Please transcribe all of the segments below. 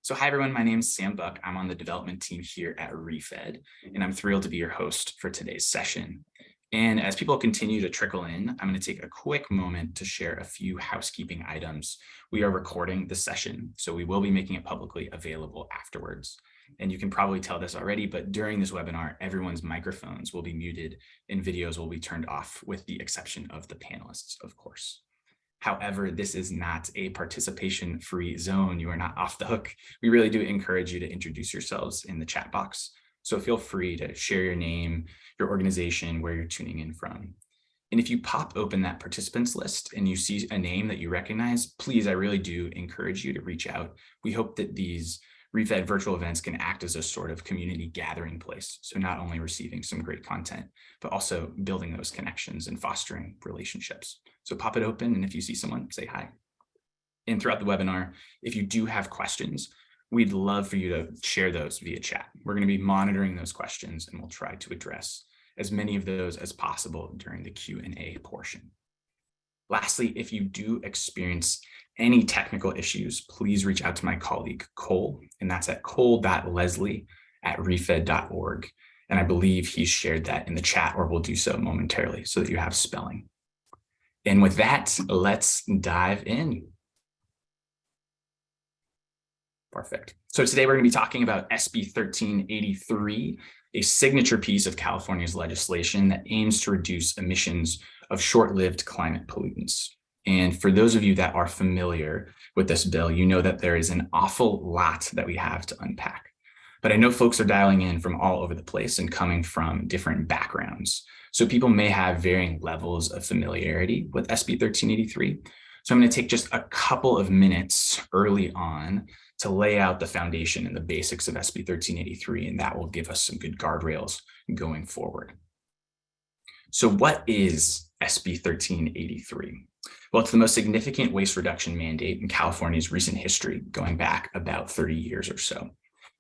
So hi everyone, my name is Sam Buck. I'm on the development team here at ReFED, and I'm thrilled to be your host for today's session. And as people continue to trickle in, I'm going to take a quick moment to share a few housekeeping items. We are recording the session, so we will be making it publicly available afterwards. And you can probably tell this already, but during this webinar, everyone's microphones will be muted and videos will be turned off with the exception of the panelists, of course. However, this is not a participation-free zone. You are not off the hook. We really do encourage you to introduce yourselves in the chat box. So feel free to share your name, your organization, where you're tuning in from. And if you pop open that participants list and you see a name that you recognize, please, I really do encourage you to reach out. We hope that these ReFED virtual events can act as a sort of community gathering place. So not only receiving some great content, but also building those connections and fostering relationships. So pop it open, and if you see someone, say hi. And throughout the webinar, if you do have questions, we'd love for you to share those via chat. We're going to be monitoring those questions, and we'll try to address as many of those as possible during the Q&A portion. Lastly, if you do experience any technical issues, please reach out to my colleague, Cole, and that's at cole.leslie@refed.org. And I believe he's shared that in the chat, or will do so momentarily so that you have spelling. And with that, let's dive in. Perfect. So today we're going to be talking about SB 1383, a signature piece of California's legislation that aims to reduce emissions of short-lived climate pollutants. And for those of you that are familiar with this bill, you know that there is an awful lot that we have to unpack. But I know folks are dialing in from all over the place and coming from different backgrounds. So people may have varying levels of familiarity with SB 1383. So I'm going to take just a couple of minutes early on to lay out the foundation and the basics of SB 1383, and that will give us some good guardrails going forward. So what is SB 1383? Well, it's the most significant waste reduction mandate in California's recent history, going back about 30 years or so.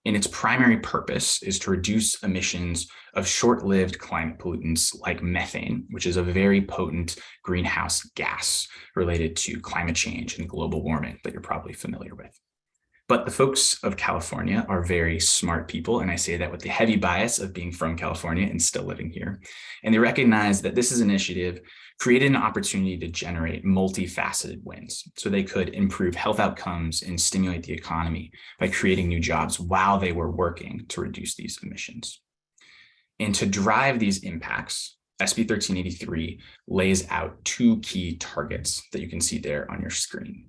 And its primary purpose is to reduce emissions of short-lived climate pollutants like methane, which is a very potent greenhouse gas related to climate change and global warming that you're probably familiar with. But the folks of California are very smart people, and I say that with the heavy bias of being from California and still living here. And they recognize that this is an initiative created an opportunity to generate multifaceted wins. So they could improve health outcomes and stimulate the economy by creating new jobs while they were working to reduce these emissions. And to drive these impacts, SB 1383 lays out two key targets that you can see there on your screen.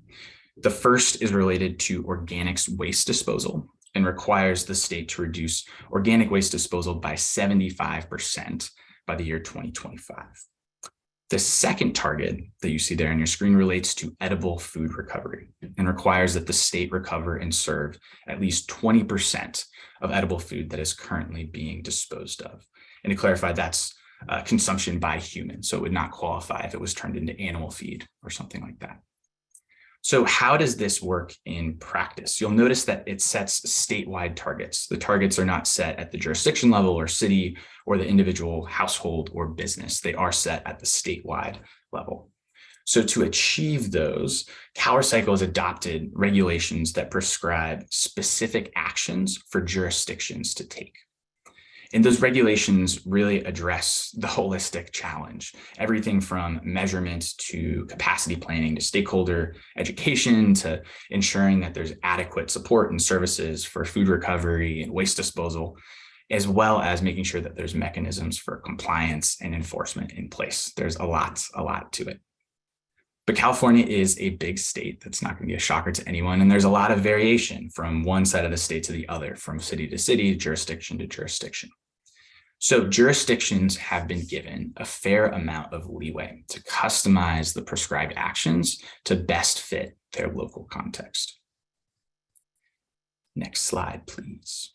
The first is related to organics waste disposal and requires the state to reduce organic waste disposal by 75% by the year 2025. The second target that you see there on your screen relates to edible food recovery and requires that the state recover and serve at least 20% of edible food that is currently being disposed of. And to clarify, that's consumption by humans, so it would not qualify if it was turned into animal feed or something like that. So how does this work in practice? You'll notice that it sets statewide targets. The targets are not set at the jurisdiction level or city or the individual household or business. They are set at the statewide level. So to achieve those, CalRecycle has adopted regulations that prescribe specific actions for jurisdictions to take. And those regulations really address the holistic challenge, everything from measurement to capacity planning to stakeholder education to ensuring that there's adequate support and services for food recovery and waste disposal, as well as making sure that there's mechanisms for compliance and enforcement in place. There's a lot to it. But California is a big state. That's not going to be a shocker to anyone. And there's a lot of variation from one side of the state to the other, from city to city, jurisdiction to jurisdiction. So jurisdictions have been given a fair amount of leeway to customize the prescribed actions to best fit their local context. Next slide, please.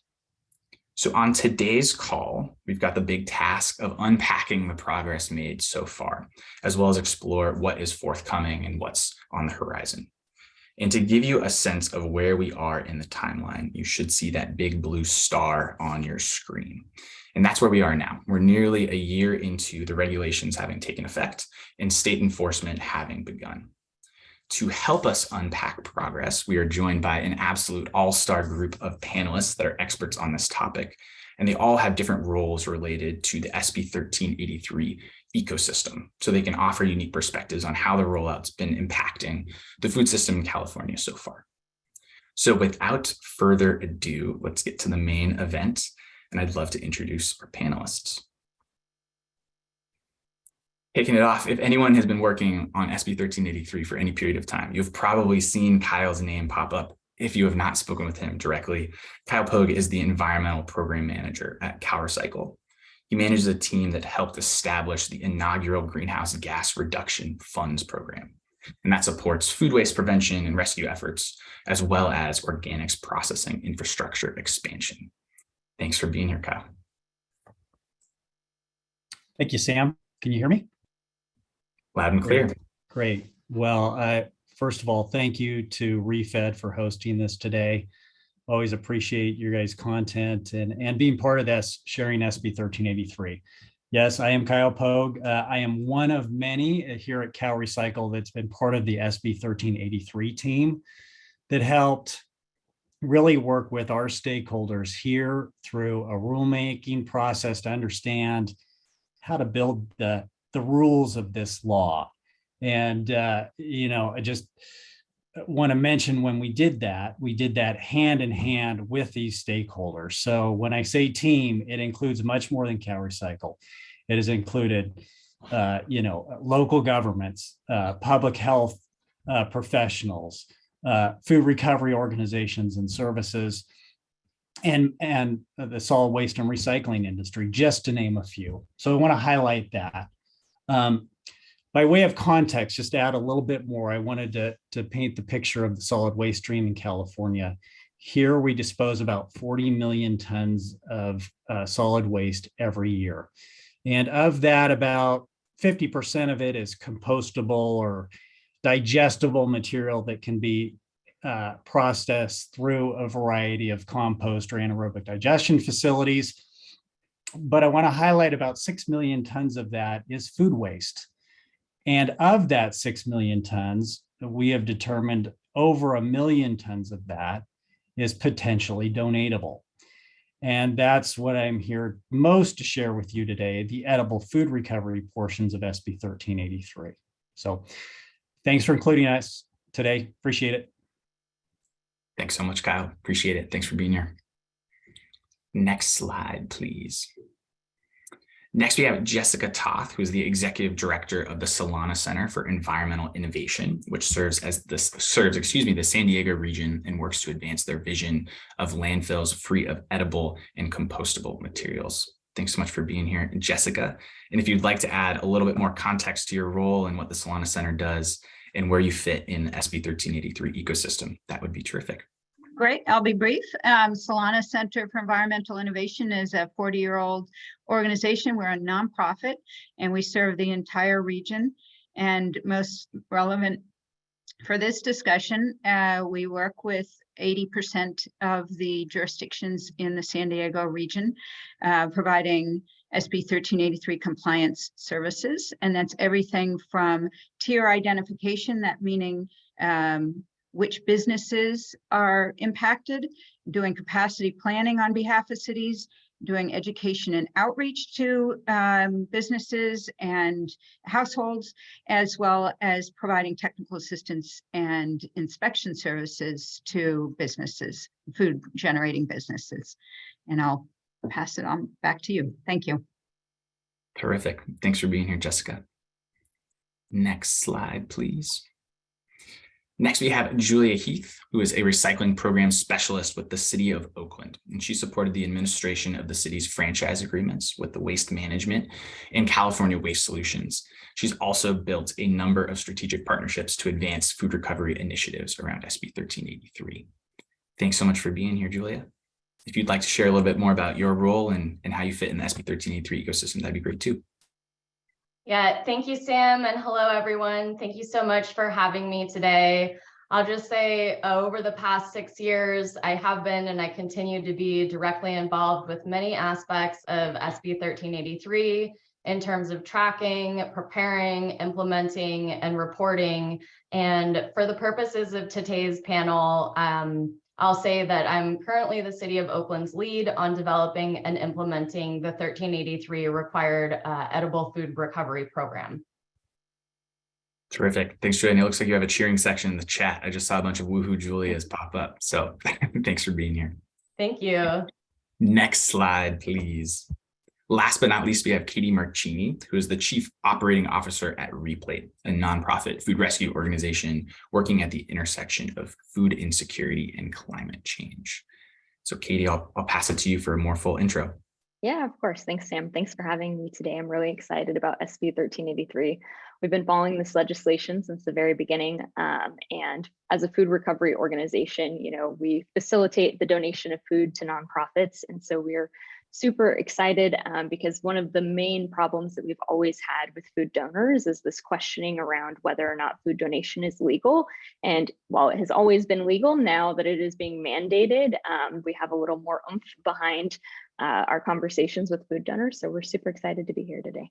So on today's call, we've got the big task of unpacking the progress made so far, as well as explore what is forthcoming and what's on the horizon. And to give you a sense of where we are in the timeline, you should see that big blue star on your screen. And that's where we are now. We're nearly a year into the regulations having taken effect and state enforcement having begun. To help us unpack progress, we are joined by an absolute all-star group of panelists that are experts on this topic, and they all have different roles related to the SB 1383 ecosystem, so they can offer unique perspectives on how the rollout's been impacting the food system in California so far. So without further ado, let's get to the main event, and I'd love to introduce our panelists. Kicking it off, if anyone has been working on SB 1383 for any period of time, you've probably seen Kyle's name pop up if you have not spoken with him directly. Kyle Pogue is the environmental program manager at CalRecycle. He manages a team that helped establish the inaugural greenhouse gas reduction funds program, and that supports food waste prevention and rescue efforts, as well as organics processing infrastructure expansion. Thanks for being here, Kyle. Thank you, Sam. Can you hear me? Loud and clear. Great. Well, first of all, thank you to ReFED for hosting this today. Always appreciate your guys' content and being part of this, sharing SB 1383. Yes, I am Kyle Pogue. I am one of many here at CalRecycle that's been part of the SB 1383 team that helped really work with our stakeholders here through a rulemaking process to understand how to build the rules of this law. And, I just want to mention when we did that hand in hand with these stakeholders. So when I say team, it includes much more than CalRecycle. It has included, local governments, public health professionals, food recovery organizations and services, and the solid waste and recycling industry, just to name a few. So I want to highlight that. By way of context, just to add a little bit more, I wanted to paint the picture of the solid waste stream in California. Here we dispose about 40 million tons of solid waste every year. And of that, about 50% of it is compostable or digestible material that can be processed through a variety of compost or anaerobic digestion facilities. But I want to highlight about 6 million tons of that is food waste. And of that 6 million tons, we have determined over 1 million tons of that is potentially donatable. And that's what I'm here most to share with you today, the edible food recovery portions of SB 1383. So thanks for including us today. Appreciate it. Thanks so much, Kyle. Appreciate it. Thanks for being here. Next slide, please. Next, we have Jessica Toth, who is the executive director of the Solana Center for Environmental Innovation, which serves the San Diego region and works to advance their vision of landfills free of edible and compostable materials. Thanks so much for being here, Jessica. And if you'd like to add a little bit more context to your role and what the Solana Center does and where you fit in the SB 1383 ecosystem, that would be terrific. Great, I'll be brief. Solana Center for Environmental Innovation is a 40-year-old organization. We're a nonprofit and we serve the entire region. And most relevant for this discussion, we work with 80% of the jurisdictions in the San Diego region, providing SB 1383 compliance services. And that's everything from tier identification, that meaning which businesses are impacted, doing capacity planning on behalf of cities, doing education and outreach to businesses and households, as well as providing technical assistance and inspection services to businesses, food generating businesses. And I'll pass it on back to you. Thank you. Terrific. Thanks for being here, Jessica. Next slide, please. Next, we have Julia Heath, who is a recycling program specialist with the City of Oakland, and she supported the administration of the city's franchise agreements with the Waste Management and California Waste Solutions. She's also built a number of strategic partnerships to advance food recovery initiatives around SB 1383. Thanks so much for being here, Julia. If you'd like to share a little bit more about your role and how you fit in the SB 1383 ecosystem, that'd be great too. Yeah, thank you, Sam, and hello, everyone. Thank you so much for having me today. I'll just say over the past 6 years, I have been and I continue to be directly involved with many aspects of SB 1383, in terms of tracking, preparing, implementing, and reporting. And for the purposes of today's panel, I'll say that I'm currently the City of Oakland's lead on developing and implementing the 1383 required edible food recovery program. Terrific. Thanks, Julia. And it looks like you have a cheering section in the chat. I just saw a bunch of woohoo Julias pop up. So thanks for being here. Thank you. Next slide, please. Last but not least, we have Katie Marchini, who is the Chief Operating Officer at RePlate, a nonprofit food rescue organization working at the intersection of food insecurity and climate change. So Katie, I'll pass it to you for a more full intro. Yeah, of course. Thanks, Sam. Thanks for having me today. I'm really excited about SB 1383. We've been following this legislation since the very beginning. And as a food recovery organization, we facilitate the donation of food to nonprofits. And so we're super excited because one of the main problems that we've always had with food donors is this questioning around whether or not food donation is legal. And while it has always been legal, now that it is being mandated, we have a little more oomph behind our conversations with food donors. So we're super excited to be here today.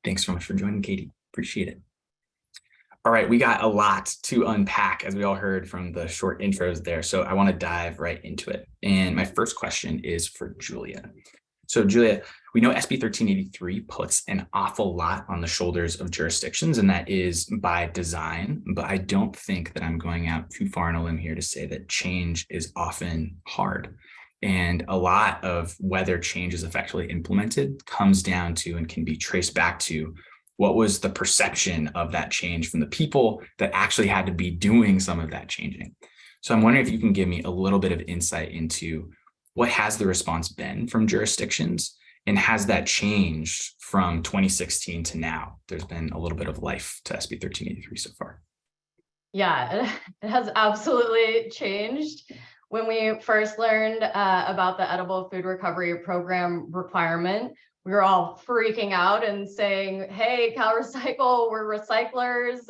Thanks so much for joining, Katie. Appreciate it. All right, we got a lot to unpack, as we all heard from the short intros there. So I want to dive right into it. And my first question is for Julia. So Julia, we know SB 1383 puts an awful lot on the shoulders of jurisdictions, and that is by design. But I don't think that I'm going out too far on a limb here to say that change is often hard. And a lot of whether change is effectively implemented comes down to and can be traced back to what was the perception of that change from the people that actually had to be doing some of that changing. So I'm wondering if you can give me a little bit of insight into what has the response been from jurisdictions, and has that changed from 2016 to now? There's been a little bit of life to SB 1383 so far. Yeah, it has absolutely changed. When we first learned about the edible food recovery program requirement, we were all freaking out and saying, hey, CalRecycle, we're recyclers.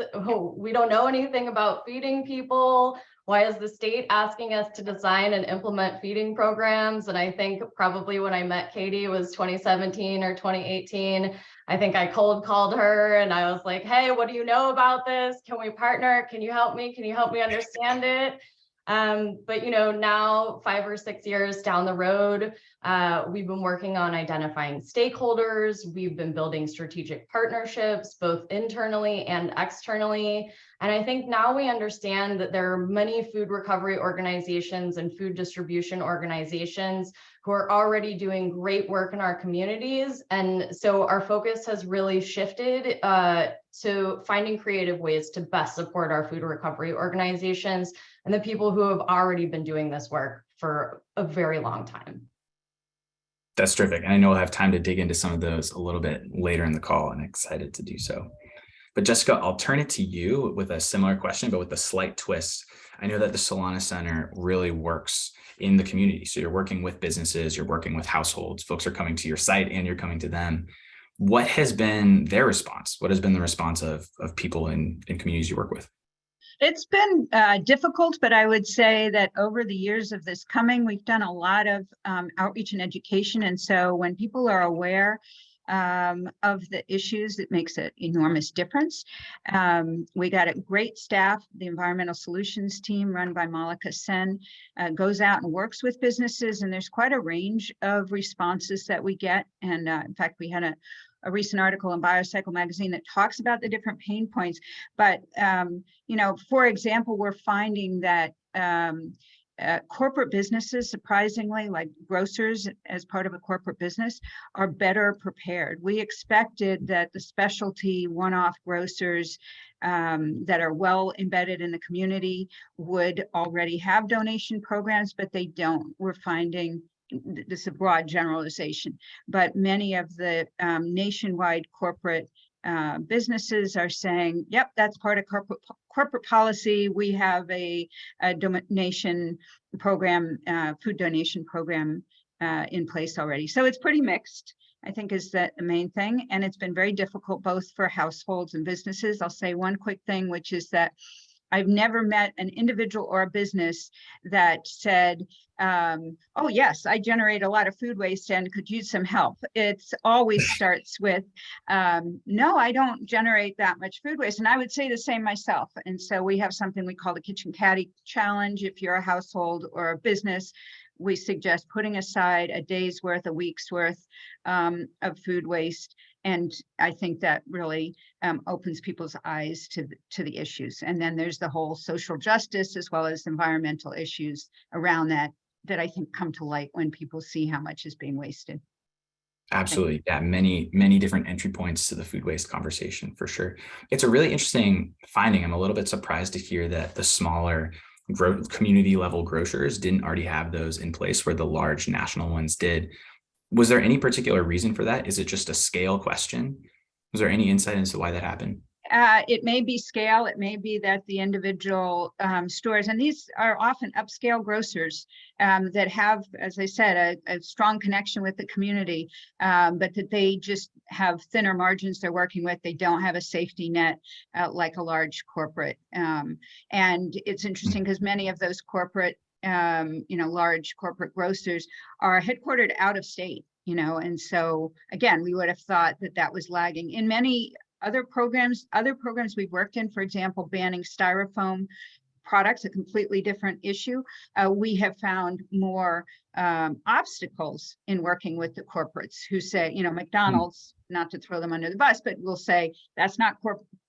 We don't know anything about feeding people. Why is the state asking us to design and implement feeding programs? And I think probably when I met Katie was 2017 or 2018. I think I cold called her and I was like, hey, what do you know about this? Can we partner? Can you help me? Can you help me understand it? But now 5 or 6 years down the road, we've been working on identifying stakeholders. We've been building strategic partnerships, both internally and externally. And I think now we understand that there are many food recovery organizations and food distribution organizations who are already doing great work in our communities. And so our focus has really shifted to finding creative ways to best support our food recovery organizations and the people who have already been doing this work for a very long time. That's terrific. And I know we'll have time to dig into some of those a little bit later in the call, and excited to do so. But Jessica, I'll turn it to you with a similar question, but with a slight twist. I know that the Solana Center really works in the community. So you're working with businesses, you're working with households, folks are coming to your site and you're coming to them. What has been their response? What has been the response of people in communities you work with? It's been difficult, but I would say that over the years of this coming, we've done a lot of outreach and education. And so when people are aware of the issues, it makes an enormous difference. We got a great staff. The environmental solutions team run by Malika Sen goes out and works with businesses, and there's quite a range of responses that we get. And in fact, we had a recent article in Biocycle magazine that talks about the different pain points. But, for example, we're finding that corporate businesses, surprisingly, like grocers as part of a corporate business, are better prepared. We expected that the specialty one-off grocers that are well embedded in the community would already have donation programs, but they don't. We're finding, this is a broad generalization, but many of the nationwide corporate businesses are saying, yep, that's part of corporate policy. We have a donation program, food donation program in place already. So it's pretty mixed, I think, is that the main thing. And it's been very difficult both for households and businesses. I'll say one quick thing, which is that I've never met an individual or a business that said, oh yes, I generate a lot of food waste and could use some help. It's always starts with, no, I don't generate that much food waste. And I would say the same myself. And so we have something we call the Kitchen Caddy Challenge. If you're a household or a business, we suggest putting aside a day's worth, a week's worth of food waste. And I think that really opens people's eyes to the issues. And then there's the whole social justice as well as environmental issues around that I think come to light when people see how much is being wasted. Absolutely. Yeah, many different entry points to the food waste conversation for sure. It's a really interesting finding. I'm a little bit surprised to hear that the smaller community level grocers didn't already have those in place where the large national ones did. Was there any particular reason for that? Is it just a scale question? Was there any insight into why that happened? It may be scale. It may be that the individual stores, and these are often upscale grocers that have, as I said, a strong connection with the community, but that they just have thinner margins they're working with. They don't have a safety net like a large corporate. And it's interesting because many of those corporate, large corporate grocers are headquartered out of state, and so again, we would have thought that was lagging in many other programs we've worked in, for example, banning styrofoam products, a completely different issue. We have found more obstacles in working with the corporates who say, McDonald's, not to throw them under the bus, but will say that's not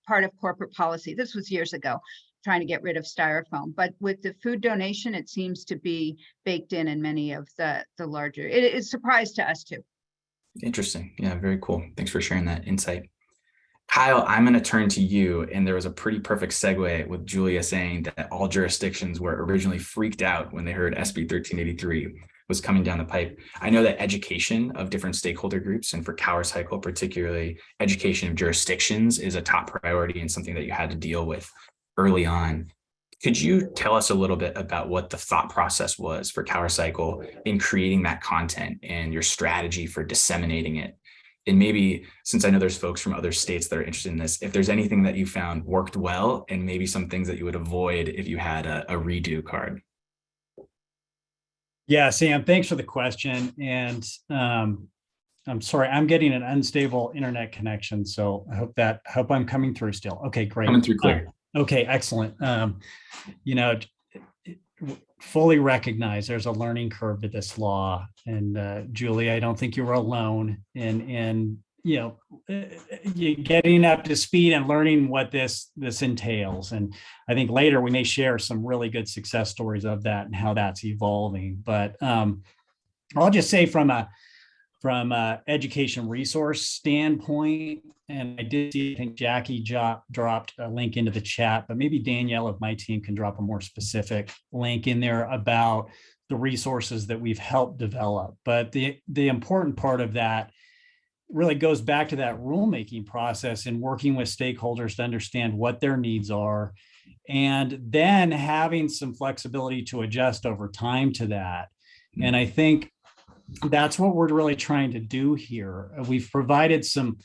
part of corporate policy. This was years ago, trying to get rid of styrofoam. But with the food donation, it seems to be baked in many of the larger. It is a surprise to us too. Interesting. Yeah, very cool. Thanks for sharing that insight. Kyle, I'm going to turn to you. And there was a pretty perfect segue with Julia saying that all jurisdictions were originally freaked out when they heard SB 1383 was coming down the pipe. I know that education of different stakeholder groups, and for CowerCycle particularly, education of jurisdictions is a top priority and something that you had to deal with early on. Could you tell us a little bit about what the thought process was for CowerCycle in creating that content and your strategy for disseminating it? And maybe, since I know there's folks from other states that are interested in this, if there's anything that you found worked well and maybe some things that you would avoid if you had a redo card. Yeah, Sam, thanks for the question. And I'm sorry, I'm getting an unstable internet connection. So I hope I'm coming through still. Okay, great. Coming through clear. Okay, excellent. Fully recognize there's a learning curve to this law. And Julie, I don't think you were alone in getting up to speed and learning what this entails. And I think later we may share some really good success stories of that and how that's evolving. But I'll just say from a education resource standpoint, and I did see, I think Jackie dropped a link into the chat, but maybe Danielle of my team can drop a more specific link in there about the resources that we've helped develop. But the important part of that really goes back to that rulemaking process and working with stakeholders to understand what their needs are, and then having some flexibility to adjust over time to that. And I think that's what we're really trying to do here. We've provided some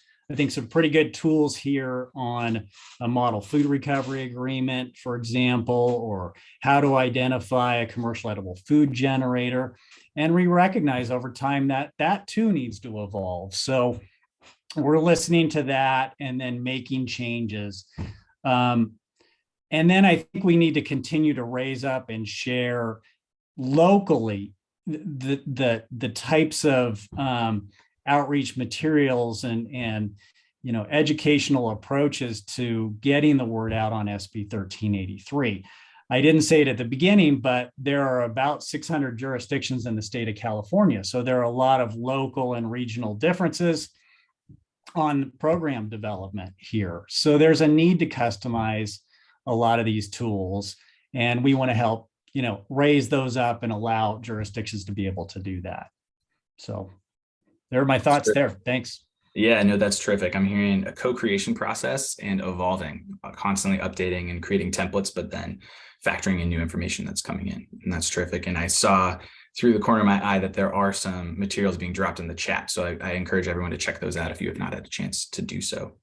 pretty good tools here on a model food recovery agreement, for example, or how to identify a commercial edible food generator. And we recognize over time that too needs to evolve. So we're listening to that and then making changes. And then I think we need to continue to raise up and share locally the types of outreach materials and educational approaches to getting the word out on SB 1383. I didn't say it at the beginning, but there are about 600 jurisdictions in the state of California. So there are a lot of local and regional differences on program development here. So there's a need to customize a lot of these tools, and we want to help raise those up and allow jurisdictions to be able to do that. So there are my thoughts there. Thanks. Yeah, no, that's terrific. I'm hearing a co-creation process and evolving, constantly updating and creating templates, but then factoring in new information that's coming in. And that's terrific. And I saw through the corner of my eye that there are some materials being dropped in the chat. So I encourage everyone to check those out if you have not had a chance to do so.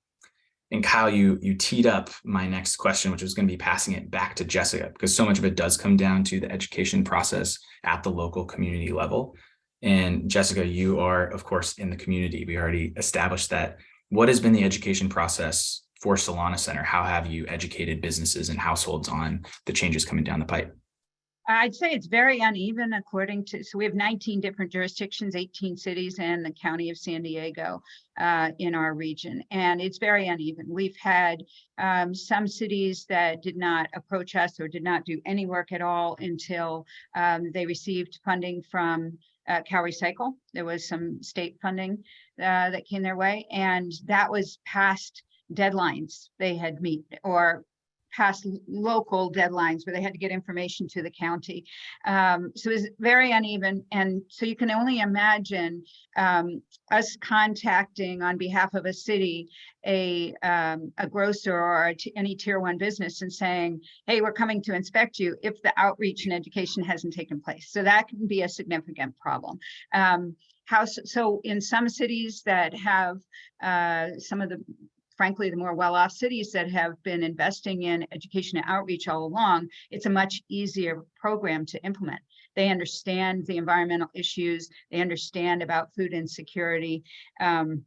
And Kyle, you teed up my next question, which was going to be passing it back to Jessica, because so much of it does come down to the education process at the local community level. And Jessica, you are, of course, in the community. We already established that. What has been the education process for Solana Center? How have you educated businesses and households on the changes coming down the pipe? I'd say it's very uneven according to, so we have 19 different jurisdictions, 18 cities and the county of San Diego in our region. And it's very uneven. We've had some cities that did not approach us or did not do any work at all until they received funding from Cal Recycle. There was some state funding that came their way, and that was past deadlines they had meet or past local deadlines where they had to get information to the county. So it was very uneven. And so you can only imagine us contacting on behalf of a city, a grocer or any tier 1 business and saying, hey, we're coming to inspect you if the outreach and education hasn't taken place. So that can be a significant problem. So in some cities that have some of the frankly, the more well-off cities that have been investing in education and outreach all along, it's a much easier program to implement. They understand the environmental issues, they understand about food insecurity, and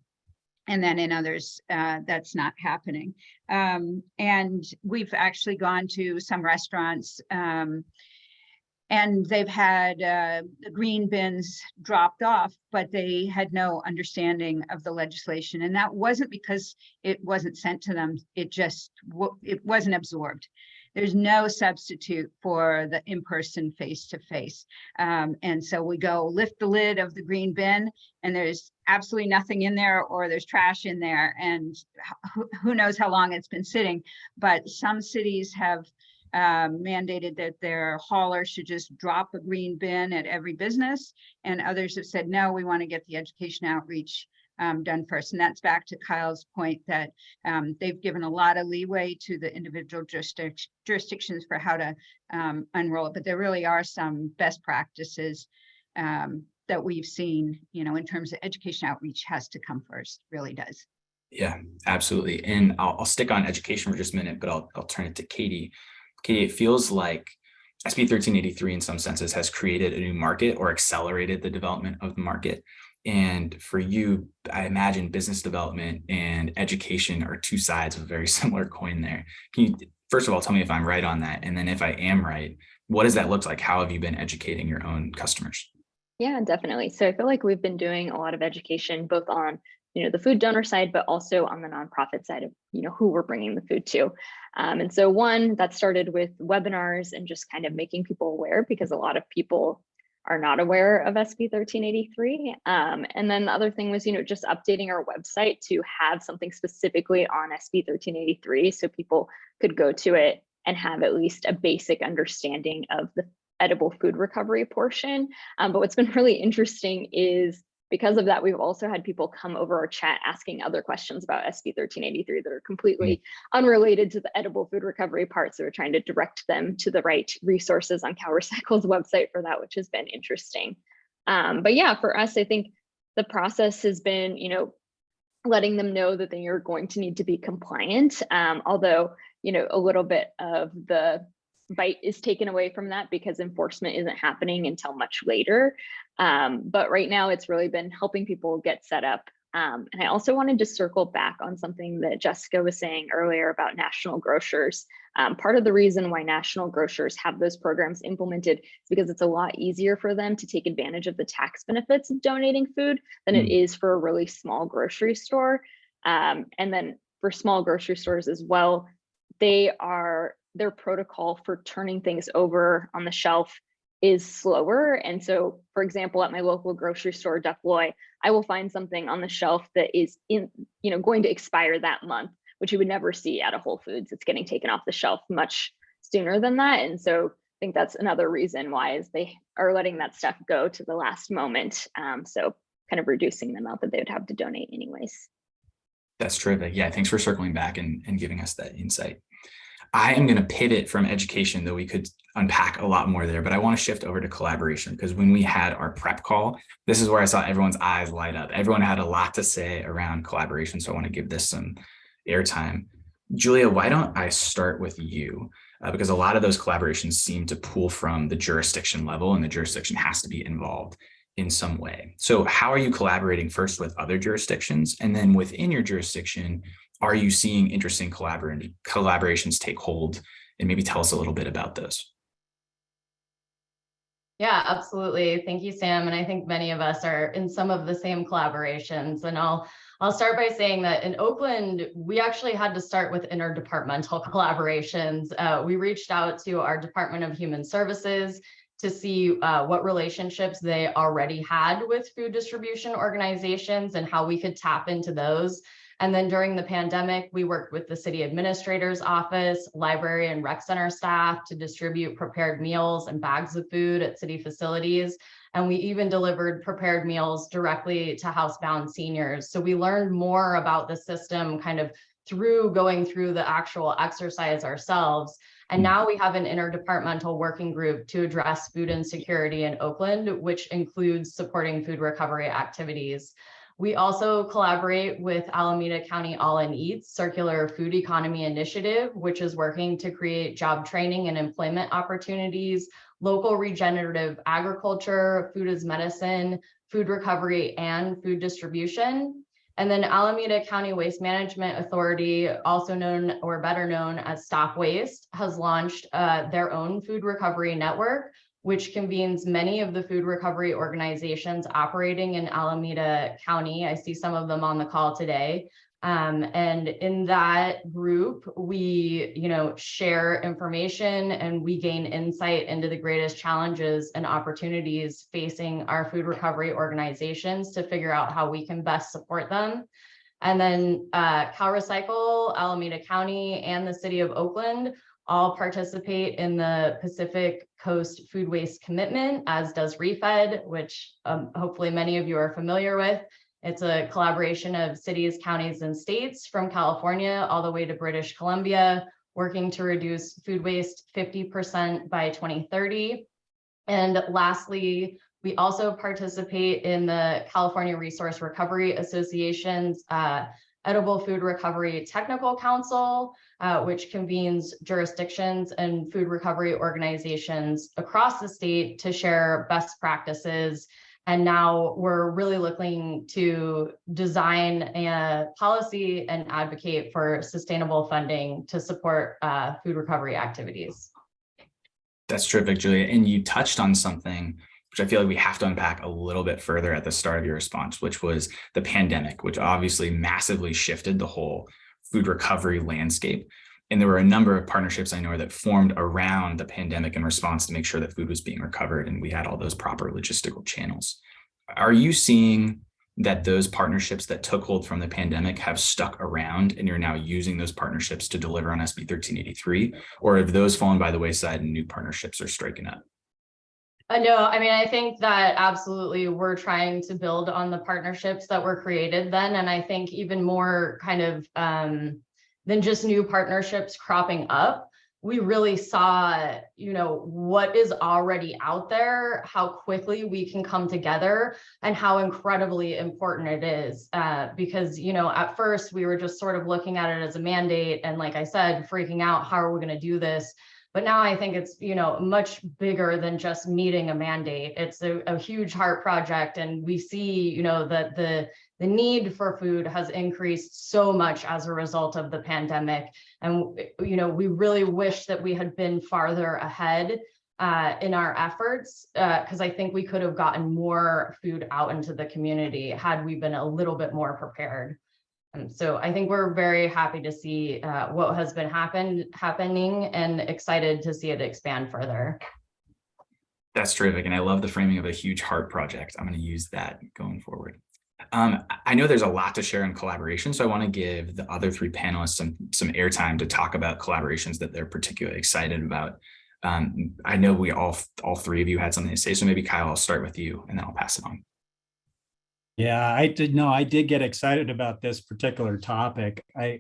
then in others, that's not happening. And we've actually gone to some restaurants and they've had the green bins dropped off, but they had no understanding of the legislation. And that wasn't because it wasn't sent to them. It wasn't absorbed. There's no substitute for the in-person face-to-face. And so we go lift the lid of the green bin and there's absolutely nothing in there, or there's trash in there. And who knows how long it's been sitting, but some cities have mandated that their hauler should just drop a green bin at every business, and others have said, no, we want to get the education outreach done first. And that's back to Kyle's point that they've given a lot of leeway to the individual jurisdictions for how to unroll it, but there really are some best practices that we've seen, in terms of education outreach has to come first, really does. Yeah, absolutely. And I'll stick on education for just a minute, but I'll turn it to Katie. Katie, it feels like SB 1383 in some senses has created a new market or accelerated the development of the market. And for you, I imagine business development and education are two sides of a very similar coin there. Can you, first of all, tell me if I'm right on that? And then if I am right, what does that look like? How have you been educating your own customers? Yeah, definitely. So I feel like we've been doing a lot of education, both on the food donor side, but also on the nonprofit side of who we're bringing the food to. And so one that started with webinars and just kind of making people aware, because a lot of people are not aware of SB 1383. And then the other thing was, just updating our website to have something specifically on SB 1383 so people could go to it and have at least a basic understanding of the edible food recovery portion. But what's been really interesting is, because of that, we've also had people come over our chat asking other questions about SB 1383 that are completely unrelated to the edible food recovery part. So we're trying to direct them to the right resources on Cal Recycle's website for that, which has been interesting. But yeah, for us, I think the process has been, letting them know that they are going to need to be compliant. Although, a little bit of the bite is taken away from that because enforcement isn't happening until much later. But right now it's really been helping people get set up. And I also wanted to circle back on something that Jessica was saying earlier about national grocers. Part of the reason why national grocers have those programs implemented is because it's a lot easier for them to take advantage of the tax benefits of donating food than it is for a really small grocery store. And then for small grocery stores as well, their protocol for turning things over on the shelf is slower. And so, for example, at my local grocery store, Duck Loy, I will find something on the shelf that is going to expire that month, which you would never see at a Whole Foods. It's getting taken off the shelf much sooner than that. And so I think that's another reason why is they are letting that stuff go to the last moment. So kind of reducing the amount that they would have to donate anyways. That's terrific. Yeah, thanks for circling back and giving us that insight. I am going to pivot from education, though we could unpack a lot more there, but I want to shift over to collaboration, because when we had our prep call, this is where I saw everyone's eyes light up. Everyone had a lot to say around collaboration. So I want to give this some airtime. Julia, why don't I start with you? Because a lot of those collaborations seem to pull from the jurisdiction level, and the jurisdiction has to be involved in some way. So how are you collaborating first with other jurisdictions? And then within your jurisdiction, are you seeing interesting collaborations take hold? And maybe tell us a little bit about those. Yeah, absolutely. Thank you, Sam. And I think many of us are in some of the same collaborations. And I'll start by saying that in Oakland, we actually had to start with interdepartmental collaborations. We reached out to our Department of Human Services to see what relationships they already had with food distribution organizations and how we could tap into those. And then during the pandemic, we worked with the city administrator's office, library and rec center staff to distribute prepared meals and bags of food at city facilities. And we even delivered prepared meals directly to housebound seniors. So we learned more about the system kind of through going through the actual exercise ourselves. And now we have an interdepartmental working group to address food insecurity in Oakland, which includes supporting food recovery activities. We also collaborate with Alameda County All in Eats Circular Food Economy Initiative, which is working to create job training and employment opportunities, local regenerative agriculture, food as medicine, food recovery, and food distribution. And then Alameda County Waste Management Authority, also known or better known as Stop Waste, has launched their own food recovery network, which convenes many of the food recovery organizations operating in Alameda County. I see some of them on the call today. And in that group, we, share information and we gain insight into the greatest challenges and opportunities facing our food recovery organizations to figure out how we can best support them. And then CalRecycle, Alameda County, and the city of Oakland all participate in the Pacific Coast Food Waste Commitment, as does ReFED, which hopefully many of you are familiar with. It's a collaboration of cities, counties, and states from California all the way to British Columbia, working to reduce food waste 50% by 2030. And lastly, we also participate in the California Resource Recovery Association's Edible Food Recovery Technical Council, which convenes jurisdictions and food recovery organizations across the state to share best practices. And now we're really looking to design a policy and advocate for sustainable funding to support food recovery activities. That's terrific, Julia. And you touched on something which I feel like we have to unpack a little bit further at the start of your response, which was the pandemic, which obviously massively shifted the whole food recovery landscape. And there were a number of partnerships I know that formed around the pandemic in response to make sure that food was being recovered and we had all those proper logistical channels. Are you seeing that those partnerships that took hold from the pandemic have stuck around and you're now using those partnerships to deliver on SB 1383? Or have those fallen by the wayside and new partnerships are striking up? No, I mean, I think that absolutely we're trying to build on the partnerships that were created then. And I think even more kind of than just new partnerships cropping up, we really saw, what is already out there, how quickly we can come together and how incredibly important it is. Because, at first we were just sort of looking at it as a mandate. And like I said, freaking out, how are we going to do this? But now I think it's, much bigger than just meeting a mandate. It's a huge heart project. And we see, that the need for food has increased so much as a result of the pandemic. And, we really wish that we had been farther ahead in our efforts, because I think we could have gotten more food out into the community had we been a little bit more prepared. And so I think we're very happy to see what has been happening and excited to see it expand further. That's terrific. And I love the framing of a huge heart project. I'm going to use that going forward. I know there's a lot to share in collaboration, so I want to give the other three panelists some airtime to talk about collaborations that they're particularly excited about. I know we all three of you had something to say, so maybe Kyle, I'll start with you and then I'll pass it on. Yeah, I did get excited about this particular topic. I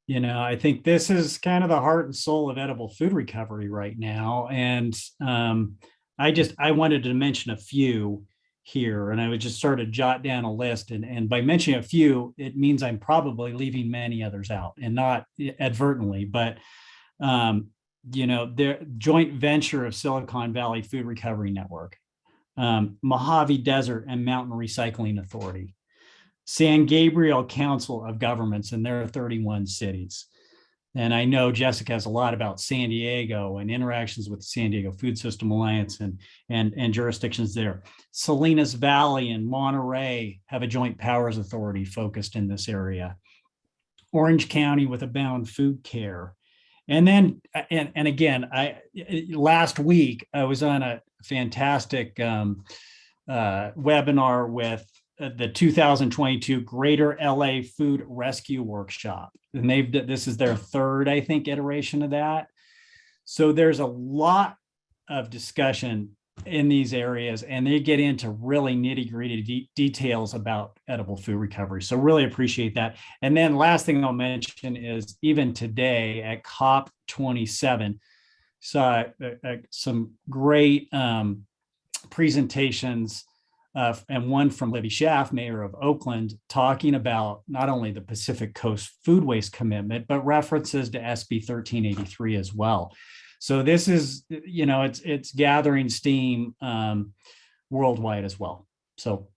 think this is kind of the heart and soul of edible food recovery right now. And I wanted to mention a few. here. And I would just sort of jot down a list. And by mentioning a few, it means I'm probably leaving many others out, and not advertently, but their joint venture of Silicon Valley Food Recovery Network, Mojave Desert and Mountain Recycling Authority, San Gabriel Council of Governments, and there are 31 cities. And I know Jessica has a lot about San Diego and interactions with the San Diego Food System Alliance and jurisdictions there. Salinas Valley and Monterey have a joint powers authority focused in this area. Orange County with Abound Food Care. And then, and again, last week I was on a fantastic webinar with the 2022 Greater LA Food Rescue Workshop. And this is their third, I think, iteration of that. So there's a lot of discussion in these areas, and they get into really nitty-gritty details about edible food recovery. So really appreciate that. And then last thing I'll mention is even today at COP27, saw some great presentations, and one from Libby Schaaf, mayor of Oakland, talking about not only the Pacific Coast Food Waste Commitment, but references to SB 1383 as well. So this is, it's gathering steam worldwide as well. So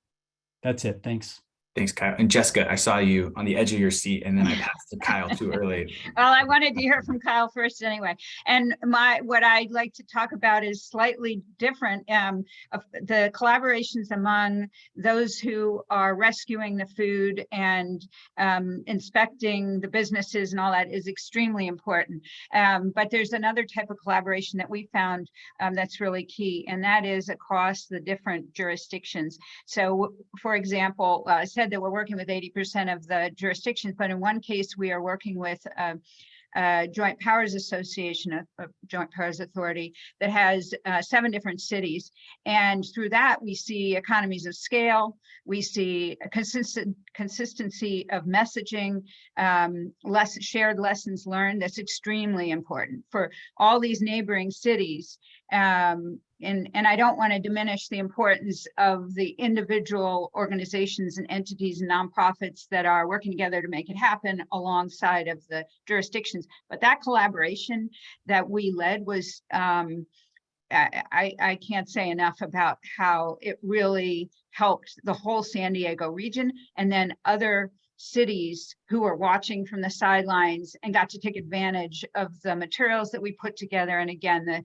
that's it. Thanks. Thanks, Kyle. And Jessica, I saw you on the edge of your seat, and then I passed to Kyle too early. Well, I wanted to hear from Kyle first anyway. And what I'd like to talk about is slightly different. Of the collaborations among those who are rescuing the food and inspecting the businesses and all that is extremely important. But there's another type of collaboration that we found that's really key, and that is across the different jurisdictions. So, for example, I said that we're working with 80% of the jurisdictions, but in one case we are working with Joint Powers Association, a Joint Powers Authority that has 7 different cities. And through that, we see economies of scale, we see a consistency of messaging, shared lessons learned. That's extremely important for all these neighboring cities. And I don't want to diminish the importance of the individual organizations and entities and nonprofits that are working together to make it happen alongside of the jurisdictions. But that collaboration that we led was, I can't say enough about how it really helped the whole San Diego region, and then other cities who were watching from the sidelines and got to take advantage of the materials that we put together. And again, the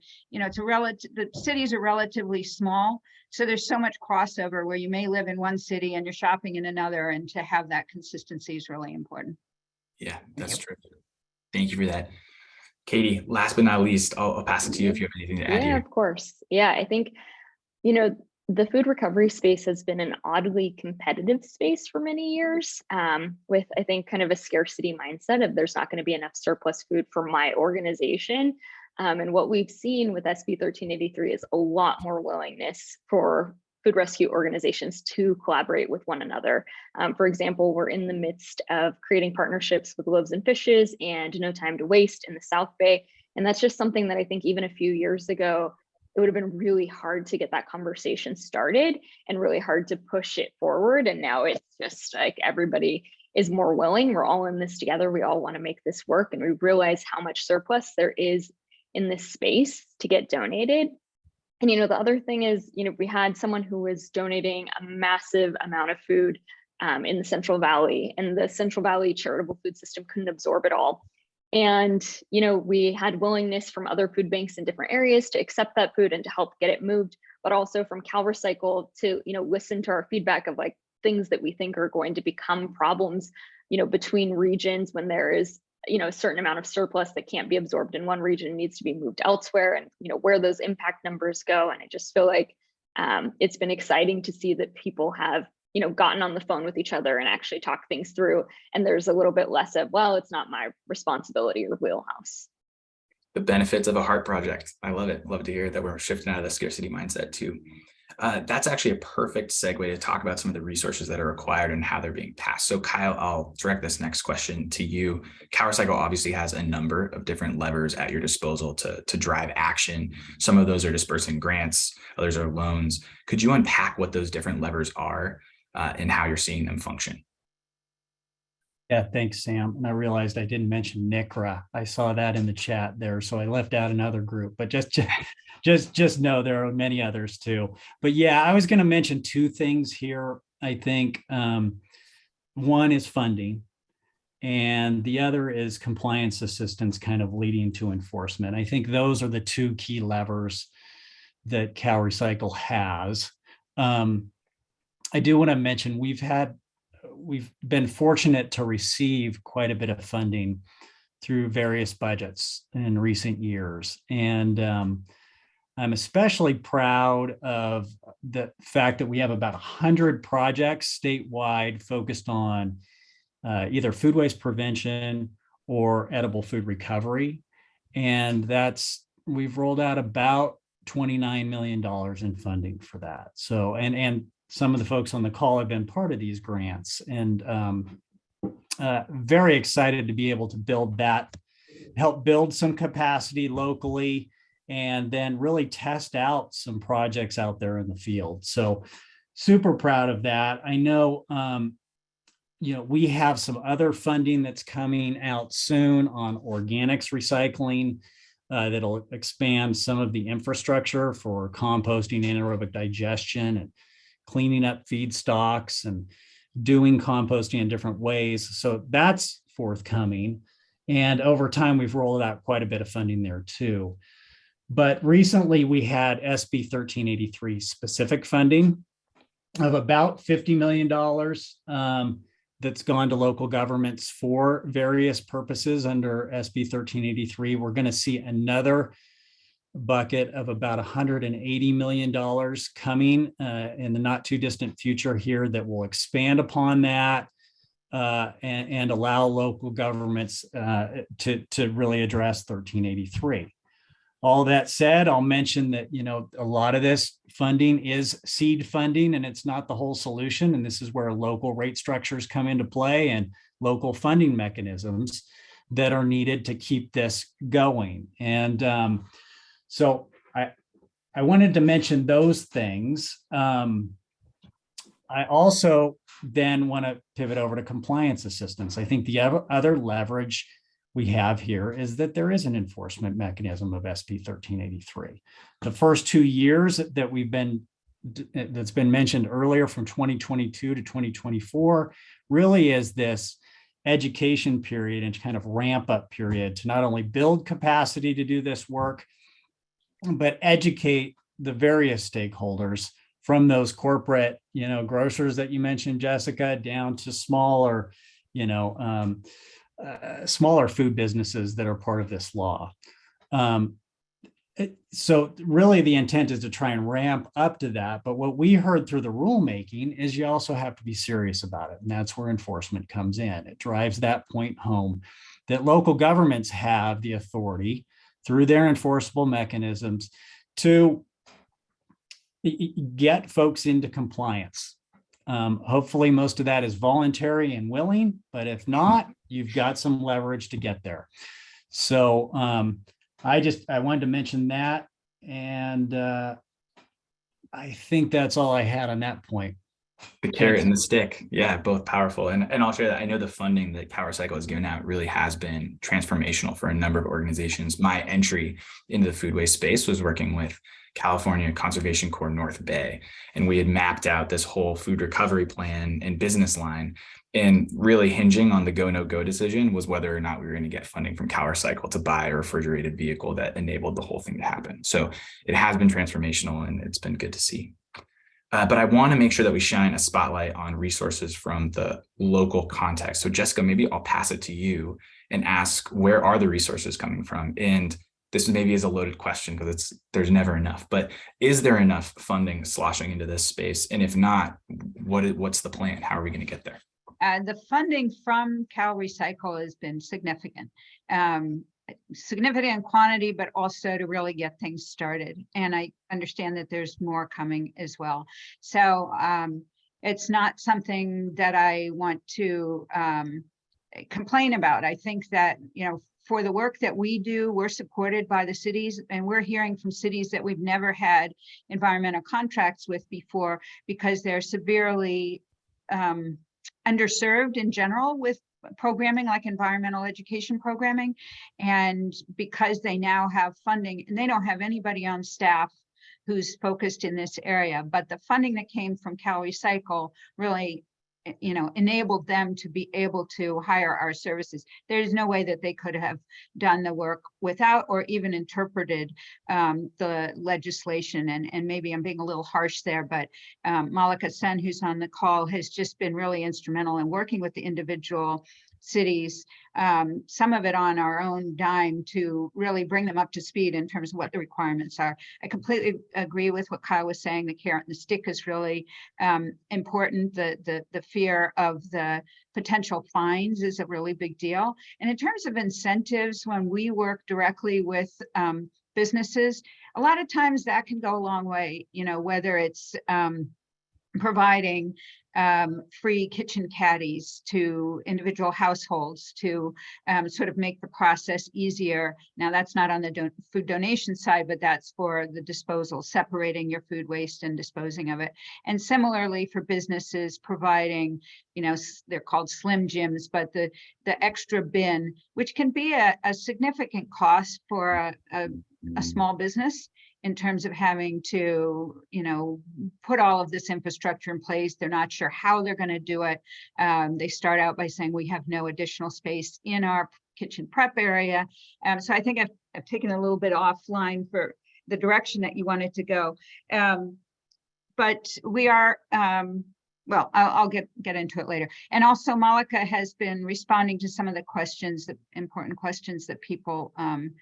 cities are relatively small, so there's so much crossover where you may live in one city and you're shopping in another, and to have that consistency is really important. Yeah, that's true. Thank you for that. Katie, last but not least, I'll pass it to you if you have anything to add here. Yeah, of course. Yeah, I think, the food recovery space has been an oddly competitive space for many years, with, I think, kind of a scarcity mindset of there's not going to be enough surplus food for my organization. And what we've seen with SB 1383 is a lot more willingness for food rescue organizations to collaborate with one another. For example, we're in the midst of creating partnerships with Loaves and Fishes and No Time to Waste in the South Bay. And that's just something that I think even a few years ago, it would have been really hard to get that conversation started and really hard to push it forward. And now it's just like everybody is more willing. We're all in this together. We all want to make this work. And we realize how much surplus there is in this space to get donated. And, the other thing is, we had someone who was donating a massive amount of food in the Central Valley, and the Central Valley charitable food system couldn't absorb it all. And, we had willingness from other food banks in different areas to accept that food and to help get it moved, but also from CalRecycle to, listen to our feedback of like things that we think are going to become problems, between regions when there is, a certain amount of surplus that can't be absorbed in one region needs to be moved elsewhere, and, where those impact numbers go. And I just feel like it's been exciting to see that people have gotten on the phone with each other and actually talk things through. And there's a little bit less of, well, it's not my responsibility or wheelhouse. The benefits of a heart project. I love it. Love to hear that we're shifting out of the scarcity mindset too. That's actually a perfect segue to talk about some of the resources that are required and how they're being passed. So Kyle, I'll direct this next question to you. CalRecycle obviously has a number of different levers at your disposal to drive action. Some of those are dispersing grants, others are loans. Could you unpack what those different levers are and how you're seeing them function? Yeah, thanks, Sam. And I realized I didn't mention NICRA. I saw that in the chat there, so I left out another group. But just know there are many others too. But yeah, I was going to mention two things here. I think one is funding, and the other is compliance assistance, kind of leading to enforcement. I think those are the two key levers that CalRecycle has. I do want to mention we've been fortunate to receive quite a bit of funding through various budgets in recent years. And I'm especially proud of the fact that we have about 100 projects statewide focused on either food waste prevention or edible food recovery. And we've rolled out about $29 million in funding for that. So, and some of the folks on the call have been part of these grants, and very excited to be able to help build some capacity locally, and then really test out some projects out there in the field. So super proud of that. I know, we have some other funding that's coming out soon on organics recycling that'll expand some of the infrastructure for composting, anaerobic digestion, and cleaning up feedstocks and doing composting in different ways. So that's forthcoming. And over time, we've rolled out quite a bit of funding there too. But recently we had SB 1383 specific funding of about $50 million that's gone to local governments for various purposes under SB 1383. We're going to see another bucket of about $180 million coming in the not too distant future here that will expand upon that and allow local governments to really address 1383. All that said, I'll mention that, a lot of this funding is seed funding, and it's not the whole solution. And this is where local rate structures come into play and local funding mechanisms that are needed to keep this going. And so I wanted to mention those things. I also then want to pivot over to compliance assistance. I think the other leverage we have here is that there is an enforcement mechanism of SB 1383. The first 2 years that's been mentioned earlier, from 2022 to 2024, really is this education period and kind of ramp up period to not only build capacity to do this work, but educate the various stakeholders, from those corporate, grocers that you mentioned, Jessica, down to smaller, smaller food businesses that are part of this law. So really the intent is to try and ramp up to that. But what we heard through the rulemaking is you also have to be serious about it. And that's where enforcement comes in. It drives that point home that local governments have the authority through their enforceable mechanisms to get folks into compliance. Hopefully most of that is voluntary and willing, but if not, you've got some leverage to get there. So I wanted to mention that. And I think that's all I had on that point. The carrot and the stick. Yeah, both powerful. And I'll share that. I know the funding that CalRecycle has given out really has been transformational for a number of organizations. My entry into the food waste space was working with California Conservation Corps North Bay. And we had mapped out this whole food recovery plan and business line. And really hinging on the go, no go decision was whether or not we were going to get funding from CalRecycle to buy a refrigerated vehicle that enabled the whole thing to happen. So it has been transformational, and it's been good to see. But I want to make sure that we shine a spotlight on resources from the local context. So Jessica, maybe I'll pass it to you and ask, where are the resources coming from? And this maybe is a loaded question because there's never enough, but is there enough funding sloshing into this space? And if not, what's the plan? How are we going to get there? The funding from CalRecycle has been significant. significant quantity, but also to really get things started. And I understand that there's more coming as well. So it's not something that I want to complain about. I think that, you know, for the work that we do, we're supported by the cities, and we're hearing from cities that we've never had environmental contracts with before because they're severely underserved in general with programming like environmental education programming. And because they now have funding, and they don't have anybody on staff who's focused in this area, but the funding that came from Cal Recycle really, you know, enabled them to be able to hire our services. There's no way that they could have done the work without or even interpreted the legislation. And maybe I'm being a little harsh there, but Malika Sen, who's on the call, has just been really instrumental in working with the individual cities, some of it on our own dime, to really bring them up to speed in terms of what the requirements are. I completely agree with what Kyle was saying. The carrot and the stick is really important. The fear of the potential fines is a really big deal. And in terms of incentives, when we work directly with businesses, a lot of times that can go a long way, you know, whether it's providing free kitchen caddies to individual households to sort of make the process easier. Now that's not on the food donation side, but that's for the disposal, separating your food waste and disposing of it. And similarly for businesses providing, you know, they're called slim gyms, but the extra bin, which can be a significant cost for a small business, in terms of having to, you know, put all of this infrastructure in place. They're not sure how they're going to do it. They start out by saying we have no additional space in our kitchen prep area. So I think I've taken a little bit offline for the direction that you wanted to go. But we are, well, I'll get into it later. And also Malika has been responding to some of the questions, the important questions that people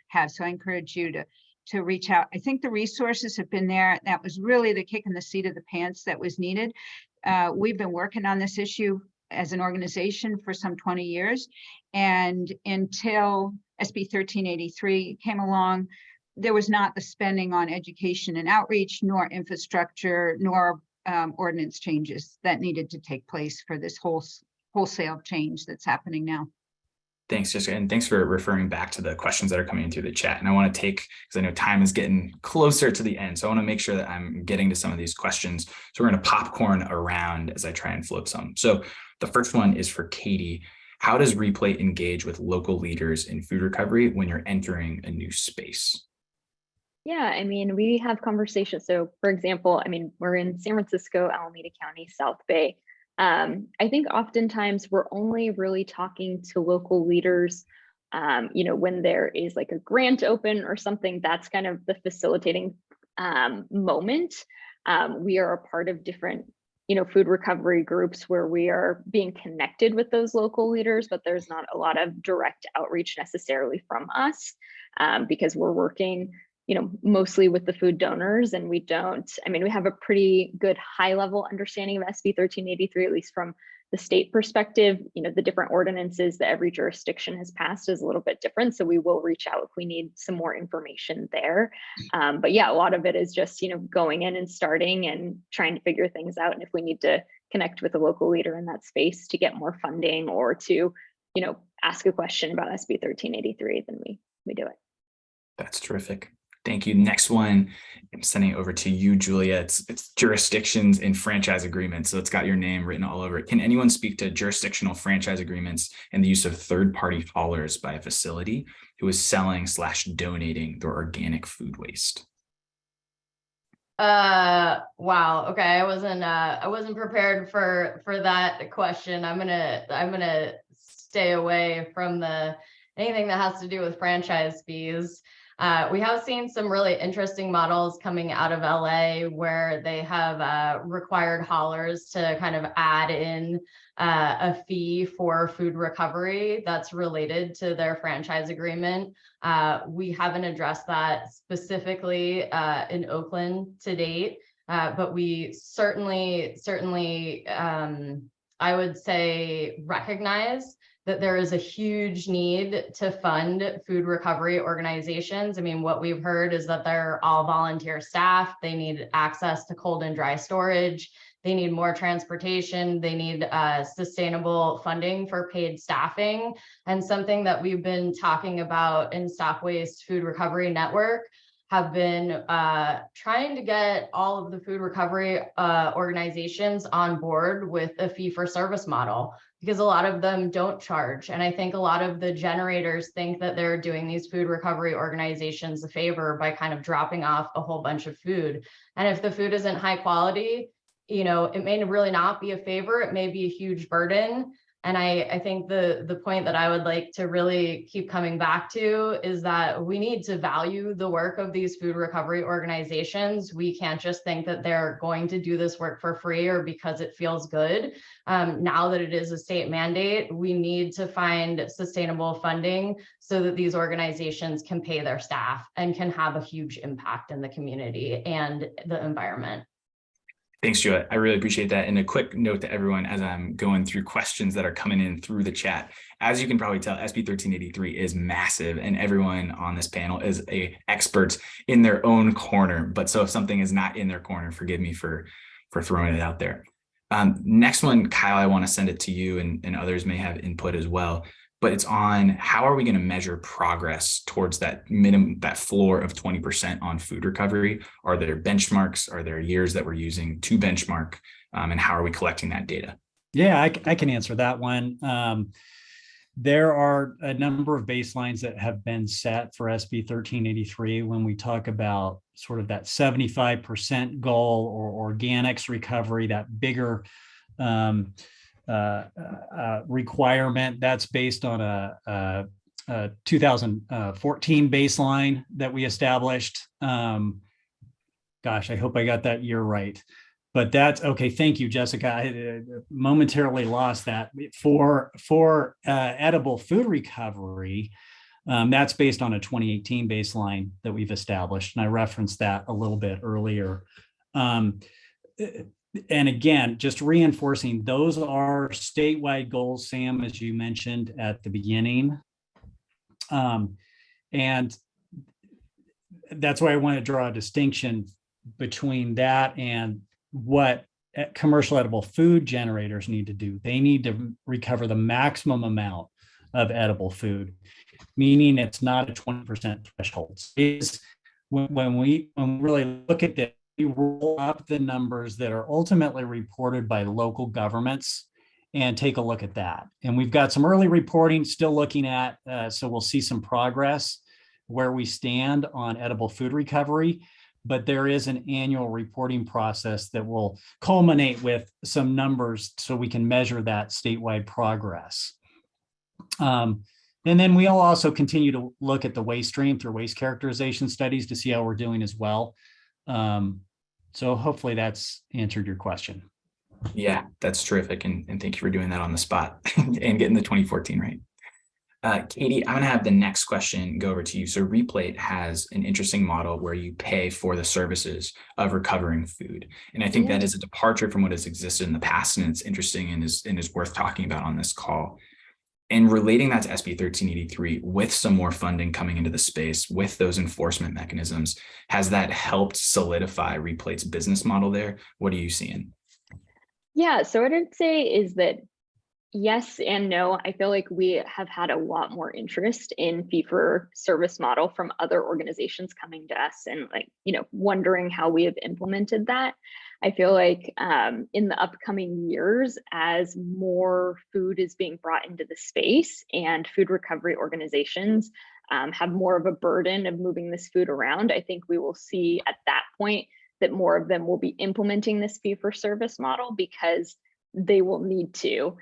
have. So I encourage you to reach out. I think the resources have been there. That was really the kick in the seat of the pants that was needed. We've been working on this issue as an organization for some 20 years. And until SB 1383 came along, there was not the spending on education and outreach, nor infrastructure, nor ordinance changes that needed to take place for this wholesale change that's happening now. Thanks, Jessica, and thanks for referring back to the questions that are coming in through the chat. And I want to take, because I know time is getting closer to the end, so I want to make sure that I'm getting to some of these questions. So we're going to popcorn around as I try and float some. So the first one is for Katie. How does Replate engage with local leaders in food recovery when you're entering a new space? Yeah, I mean, we have conversations. So for example, I mean, we're in San Francisco, Alameda County, South Bay. I think oftentimes we're only really talking to local leaders, you know, when there is like a grant open or something. That's kind of the facilitating moment. We are a part of different, you know, food recovery groups where we are being connected with those local leaders, but there's not a lot of direct outreach necessarily from us because we're working, you know, mostly with the food donors, and we don't, I mean, we have a pretty good high level understanding of SB 1383, at least from the state perspective. You know, the different ordinances that every jurisdiction has passed is a little bit different. So we will reach out if we need some more information there. But yeah, a lot of it is just, you know, going in and starting and trying to figure things out. And if we need to connect with a local leader in that space to get more funding or to, you know, ask a question about SB 1383, then we do it. That's terrific. Thank you. Next one, I'm sending it over to you, Julia. It's jurisdictions and franchise agreements. So it's got your name written all over it. Can anyone speak to jurisdictional franchise agreements and the use of third-party haulers by a facility who is selling/donating their organic food waste? Wow. Okay. I wasn't prepared for that question. I'm gonna stay away from anything that has to do with franchise fees. We have seen some really interesting models coming out of LA where they have required haulers to kind of add in a fee for food recovery that's related to their franchise agreement. We haven't addressed that specifically in Oakland to date, but we certainly, I would say, recognize that there is a huge need to fund food recovery organizations. I mean, what we've heard is that they're all volunteer staff. They need access to cold and dry storage. They need more transportation. They need sustainable funding for paid staffing. And something that we've been talking about in Stop Waste Food Recovery Network have been trying to get all of the food recovery organizations on board with a fee-for-service model, because a lot of them don't charge. And I think a lot of the generators think that they're doing these food recovery organizations a favor by kind of dropping off a whole bunch of food. And if the food isn't high quality, you know, it may really not be a favor, it may be a huge burden. And I think the point that I would like to really keep coming back to is that we need to value the work of these food recovery organizations. We can't just think that they're going to do this work for free or because it feels good. Now that it is a state mandate, we need to find sustainable funding so that these organizations can pay their staff and can have a huge impact in the community and the environment. Thanks, Joy. I really appreciate that. And a quick note to everyone as I'm going through questions that are coming in through the chat. As you can probably tell, SB 1383 is massive, and everyone on this panel is a expert in their own corner. But so if something is not in their corner, forgive me for throwing it out there. Next one, Kyle, I want to send it to you, and others may have input as well. But it's on how are we going to measure progress towards that minimum, that floor of 20% on food recovery? Are there benchmarks? Are there years that we're using to benchmark? And how are we collecting that data? Yeah, I can answer that one. There are a number of baselines that have been set for SB 1383 when we talk about sort of that 75% goal or organics recovery, that bigger requirement that's based on a 2014 baseline that we established. Gosh, I hope I got that year right. But that's okay. Thank you, Jessica. I momentarily lost that. For edible food recovery, that's based on a 2018 baseline that we've established, and I referenced that a little bit earlier. And again, just reinforcing, those are statewide goals, Sam, as you mentioned at the beginning. And that's why I want to draw a distinction between that and what commercial edible food generators need to do. They need to recover the maximum amount of edible food, meaning it's not a 20% threshold. It's when we really look at this, we roll up the numbers that are ultimately reported by local governments and take a look at that. And we've got some early reporting still looking at, so we'll see some progress where we stand on edible food recovery, but there is an annual reporting process that will culminate with some numbers so we can measure that statewide progress. And then we'll also continue to look at the waste stream through waste characterization studies to see how we're doing as well. So hopefully that's answered your question. Yeah, that's terrific. And thank you for doing that on the spot and getting the 2014 right. Katie, I'm going to have the next question go over to you. So Replate has an interesting model where you pay for the services of recovering food. And I think that is a departure from what has existed in the past, and it's interesting and is worth talking about on this call. And relating that to SB 1383 with some more funding coming into the space with those enforcement mechanisms, has that helped solidify Replate's business model there? What are you seeing? Yeah, so what I'd say is that yes and no. I feel like we have had a lot more interest in fee-for-service model from other organizations coming to us and wondering how we have implemented that. I feel like in the upcoming years, as more food is being brought into the space and food recovery organizations have more of a burden of moving this food around, I think we will see at that point that more of them will be implementing this fee-for-service model because they will need to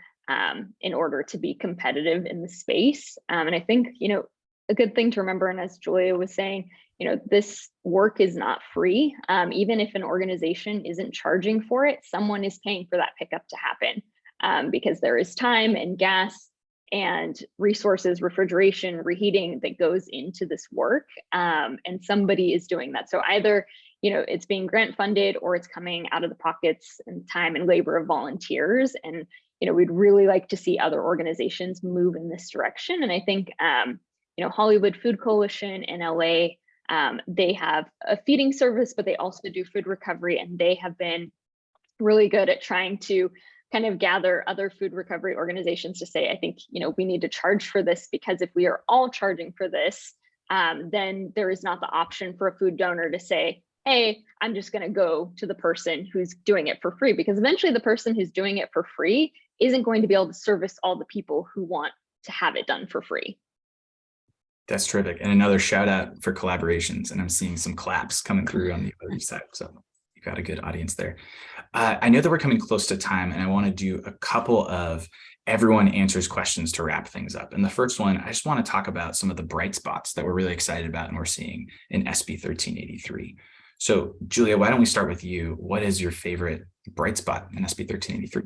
in order to be competitive in the space. And I think, a good thing to remember, and as Julia was saying, this work is not free. Even if an organization isn't charging for it, someone is paying for that pickup to happen because there is time and gas and resources, refrigeration, reheating that goes into this work. And somebody is doing that. So either, it's being grant funded or it's coming out of the pockets and time and labor of volunteers. And, we'd really like to see other organizations move in this direction. And I think, Hollywood Food Coalition in LA, they have a feeding service, but they also do food recovery, and they have been really good at trying to kind of gather other food recovery organizations to say, I think, we need to charge for this, because if we are all charging for this, then there is not the option for a food donor to say, hey, I'm just going to go to the person who's doing it for free, because eventually the person who's doing it for free isn't going to be able to service all the people who want to have it done for free. That's terrific. And another shout out for collaborations. And I'm seeing some claps coming through on the other side. So you got a good audience there. I know that we're coming close to time, and I want to do a couple of everyone answers questions to wrap things up. And the first one, I just want to talk about some of the bright spots that we're really excited about and we're seeing in SB 1383. So Julia, why don't we start with you? What is your favorite bright spot in SB 1383?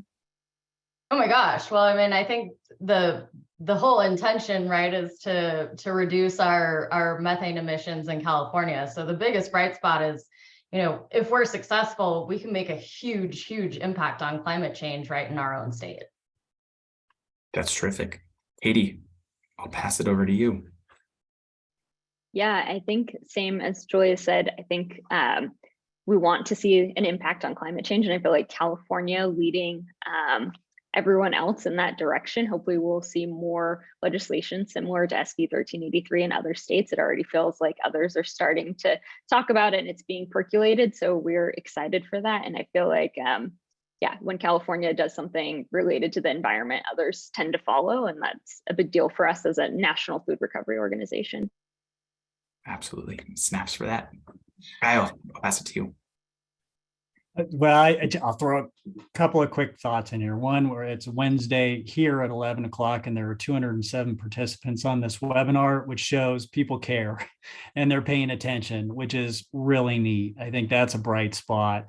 Oh my gosh. Well, I mean, I think the whole intention, right, is to reduce our methane emissions in California. So the biggest bright spot is, if we're successful, we can make a huge, huge impact on climate change right in our own state. That's terrific. Katie, I'll pass it over to you. Yeah, I think same as Julia said, I think we want to see an impact on climate change. And I feel like California leading everyone else in that direction. Hopefully we'll see more legislation similar to SB 1383 in other states. It already feels like others are starting to talk about it and it's being percolated. So we're excited for that. And I feel like, when California does something related to the environment, others tend to follow. And that's a big deal for us as a national food recovery organization. Absolutely. Snaps for that. Kyle, I'll pass it to you. Well, I'll throw a couple of quick thoughts in here. One, where it's Wednesday here at 11 o'clock, and there are 207 participants on this webinar, which shows people care and they're paying attention, which is really neat. I think that's a bright spot.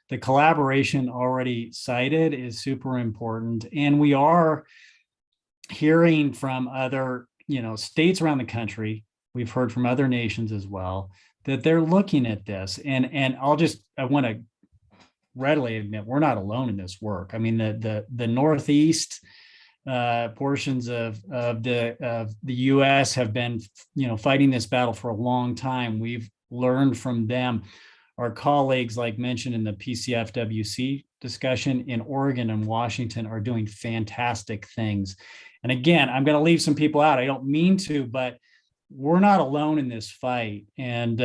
The collaboration already cited is super important. And we are hearing from other, states around the country. We've heard from other nations as well, that they're looking at this. And I want to readily admit we're not alone in this work. I mean, the Northeast portions of the U.S. have been, fighting this battle for a long time. We've learned from them. Our colleagues, like mentioned in the PCFWC discussion in Oregon and Washington, are doing fantastic things. And again, I'm going to leave some people out. I don't mean to, but we're not alone in this fight. And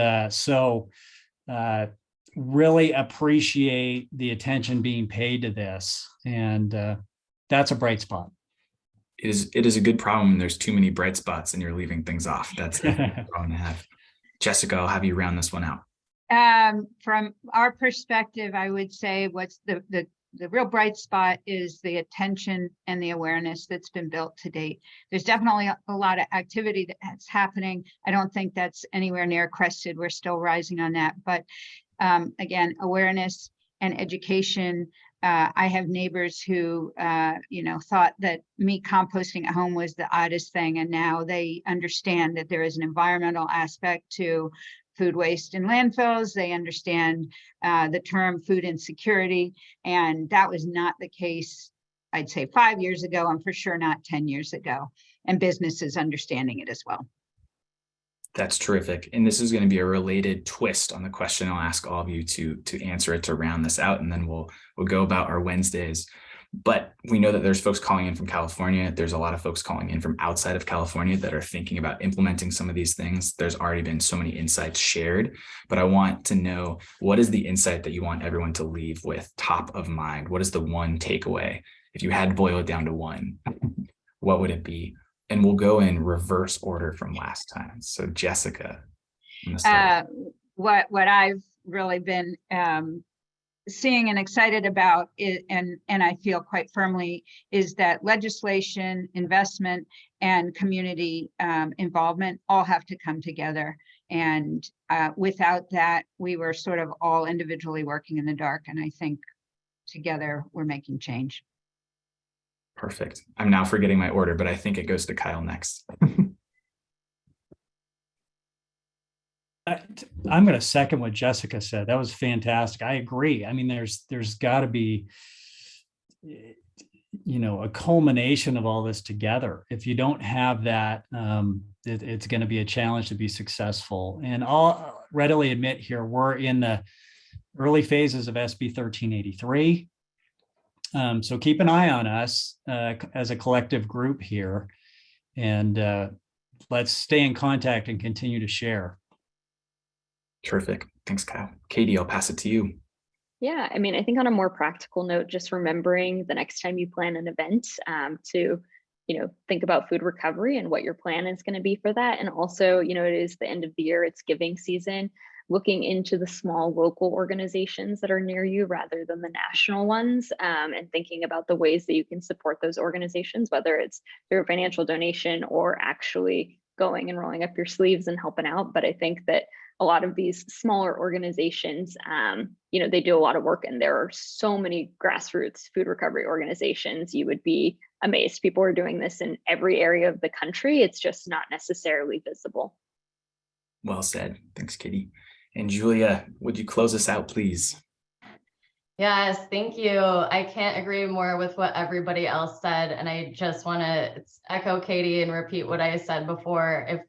really appreciate the attention being paid to this. And that's a bright spot. It is a good problem. There's too many bright spots and you're leaving things off. That's a problem to have. Jessica, I'll have you round this one out. From our perspective, I would say what's the real bright spot is the attention and the awareness that's been built to date. There's definitely a lot of activity that's happening. I don't think that's anywhere near crested. We're still rising on that. But again, awareness and education. I have neighbors who, thought that meat composting at home was the oddest thing. And now they understand that there is an environmental aspect to food waste in landfills. They understand the term food insecurity. And that was not the case, I'd say 5 years ago, and for sure not 10 years ago. And businesses understanding it as well. That's terrific. And this is going to be a related twist on the question I'll ask all of you to answer it to round this out. And then we'll go about our Wednesdays. But we know that there's folks calling in from California. There's a lot of folks calling in from outside of California that are thinking about implementing some of these things. There's already been so many insights shared, but I want to know, what is the insight that you want everyone to leave with top of mind? What is the one takeaway? If you had to boil it down to one, what would it be? And we'll go in reverse order from last time. So Jessica. What I've really been seeing and excited about it, and I feel quite firmly, is that legislation, investment, and community involvement all have to come together. And without that, we were sort of all individually working in the dark. And I think together we're making change. Perfect. I'm now forgetting my order, but I think it goes to Kyle next. I'm going to second what Jessica said. That was fantastic. I agree. I mean, there's got to be, a culmination of all this together. If you don't have that, it's going to be a challenge to be successful. And I'll readily admit here, we're in the early phases of SB 1383. So keep an eye on us as a collective group here, and let's stay in contact and continue to share. Terrific. Thanks, Kyle. Katie, I'll pass it to you. Yeah, I mean, I think on a more practical note, just remembering the next time you plan an event to, think about food recovery and what your plan is going to be for that. And also, it is the end of the year, it's giving season, looking into the small local organizations that are near you rather than the national ones, and thinking about the ways that you can support those organizations, whether it's through a financial donation or actually going and rolling up your sleeves and helping out. But I think that a lot of these smaller organizations, they do a lot of work, and there are so many grassroots food recovery organizations. You would be amazed. People are doing this in every area of the country. It's just not necessarily visible. Well said. Thanks, Katie. And Julia, would you close us out, please? Yes, thank you. I can't agree more with what everybody else said. And I just want to echo Katie and repeat what I said before.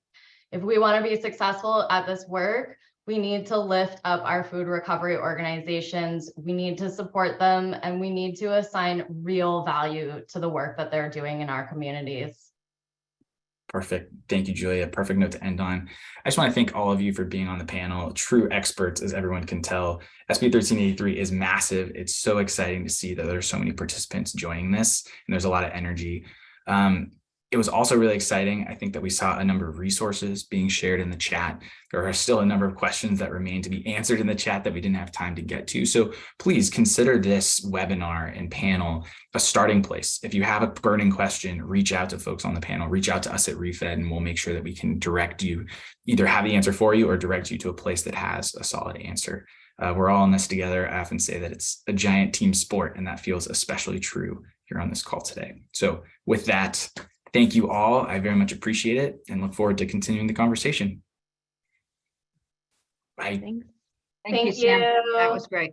If we want to be successful at this work, we need to lift up our food recovery organizations. We need to support them, and we need to assign real value to the work that they're doing in our communities. Perfect. Thank you, Julia. Perfect note to end on. I just want to thank all of you for being on the panel. True experts, as everyone can tell. SB 1383 is massive. It's so exciting to see that there's so many participants joining this, and there's a lot of energy. It was also really exciting, I think, that we saw a number of resources being shared in the chat. There are still a number of questions that remain to be answered in the chat that we didn't have time to get to. So please consider this webinar and panel a starting place. If you have a burning question, reach out to folks on the panel, reach out to us at ReFED, and we'll make sure that we can direct you, either have the answer for you or direct you to a place that has a solid answer. We're all in this together. I often say that it's a giant team sport, and that feels especially true here on this call today. So with that, thank you all. I very much appreciate it and look forward to continuing the conversation. Bye. Thanks. Thank you, Sam. That was great.